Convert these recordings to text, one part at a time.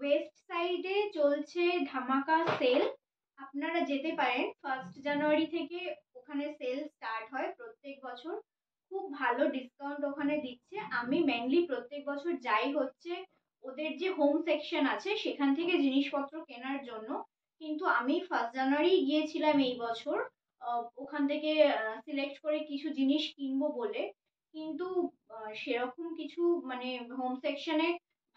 West সাইডে চলছে ধামাকা সেল, আপনারা যেতে পারেন। 1 জানুয়ারি থেকে ওখানে সেল স্টার্ট হয় প্রত্যেক বছর। খুব ভালো ডিসকাউন্ট ওখানে দিচ্ছে। আমি মেনলি প্রত্যেক বছর যাই হচ্ছে ওদের যে হোম সেকশন আছে সেখান থেকে জিনিসপত্র কেনার জন্য। কিন্তু আমি 1 জানুয়ারি গিয়েছিলাম এই বছর ওখান থেকে সিলেক্ট করে কিছু জিনিস কিনবো বলে। কিন্তু সেরকম কিছু মানে হোম সেকশনে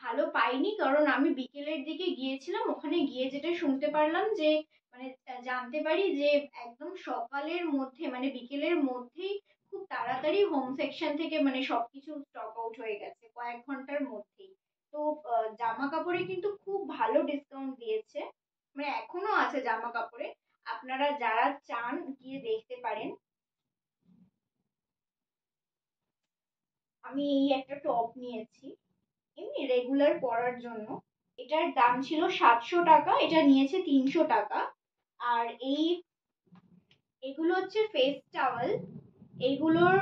ভালো পাইনি, কারণ আমি বিকেলের দিকে গিয়েছিলাম। ওখানে গিয়ে যেটা শুনতে পারলাম যে মানে জানতে পারি যে একদম সকালের মধ্যে মানে বিকেলের মধ্যেই খুব তাড়াতাড়ি হোম সেকশন থেকে মানে সবকিছু স্টক আউট হয়ে গেছে কয়েক ঘন্টার মধ্যেই। তো জামা কাপড়ে কিন্তু খুব ভালো ডিসকাউন্ট দিয়েছে, মানে এখনো আছে জামা কাপড়ে। আপনারা যারা চান গিয়ে দেখতে পারেন। আমি এই একটা টপ নিয়েছি এমনি রেগুলার পরার জন্য। এটার দাম ছিল 700 টাকা, এটা নিয়েছে 300 টাকা। আর এগুলো হচ্ছে ফেস টাওয়েল। এইগুলোর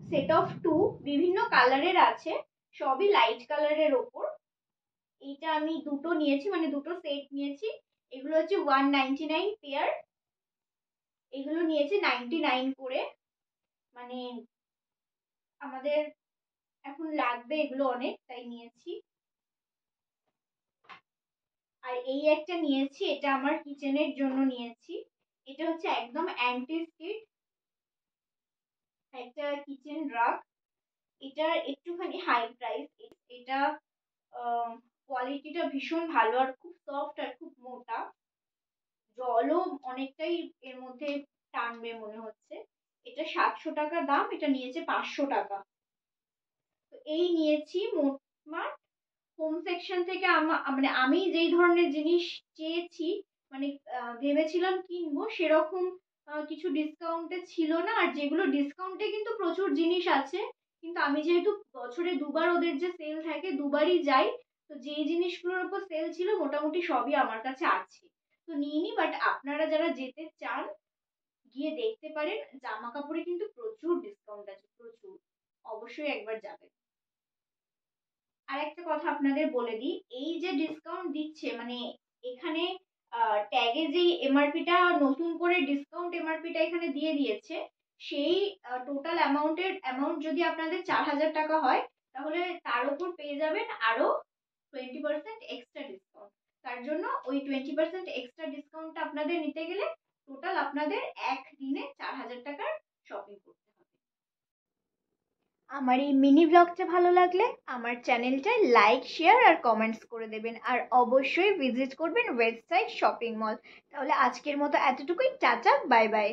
সেট অফ 2 বিভিন্ন কালারের আছে, সবই লাইট কালারের ওপর। এইটা আমি দুটো নিয়েছি, মানে দুটো সেট নিয়েছি। এগুলো হচ্ছে 199 পেয়ার, এগুলো নিয়েছে 99 করে। মানে আমাদের এখন লাগবে এগুলো অনেক, তাই নিয়েছি। আর এই একটা নিয়েছি, এটা আমার কিচেনের জন্য নিয়েছি। এটা হচ্ছে একদম অ্যান্টি স্কিড একটা কিচেন রাগ। এটার একটুখানি হাই প্রাইস। এটা কোয়ালিটিটা ভীষণ ভালো আর খুব সফট আর খুব মোটা, জলও অনেকটাই এর মধ্যে টানবে মনে হচ্ছে। এটা 700 টাকা দাম, এটা নিয়েছে 500 টাকা। তো এই নিয়েছি মোটমাট হোম সেকশন থেকে। মানে আমি যেই ধরনের জিনিস চেয়েছি মানে ভেবেছিলাম কিনবো সেরকম কিছু ডিসকাউন্টে ছিল না। আর যেগুলো ডিসকাউন্টে কিন্তু প্রচুর জিনিস আছে, কিন্তু আমি যেহেতু বছরে দুবার ওদের যে সেল থাকে দুবারই যাই, তো যেই জিনিসগুলোর উপর সেল ছিল মোটামুটি সবই আমার কাছে আছে, তো নিইনি। বাট আপনারা যারা যেতে চান গিয়ে দেখতে পারেন। জামা কাপড়ে কিন্তু প্রচুর ডিসকাউন্ট আছে, প্রচুর। অবশ্যই একবার যাবেন। আর একটা কথা আপনাদের বলে দিই, এই যে ডিসকাউন্ট দিচ্ছে মানে এখানে ট্যাগে যে এমআরপিটা নতুন করে ডিসকাউন্ট এমআরপিটা এখানে দিয়ে দিয়েছে, সেই টোটাল অ্যামাউন্ট যদি আপনাদের 4,000 টাকা হয় তাহলে তার উপর পেয়ে যাবেন আরো 20% এক্সট্রা ডিসকাউন্ট। তার জন্য ওই 20% এক্সট্রা ডিসকাউন্টটা আপনাদের নিতে গেলে টোটাল আপনাদের একদিনে 4,000 টাকার শপিং করতে হবে। আমার এই মিনি ব্লগটা ভালো লাগলে আমার চ্যানেলটা লাইক শেয়ার আর কমেন্টস করে দেবেন, আর অবশ্যই ভিজিট করবেন ওয়েবসাইট শপিং মল। তাহলে আজকের মতো এতটুকুই, টাটা, বাই বাই।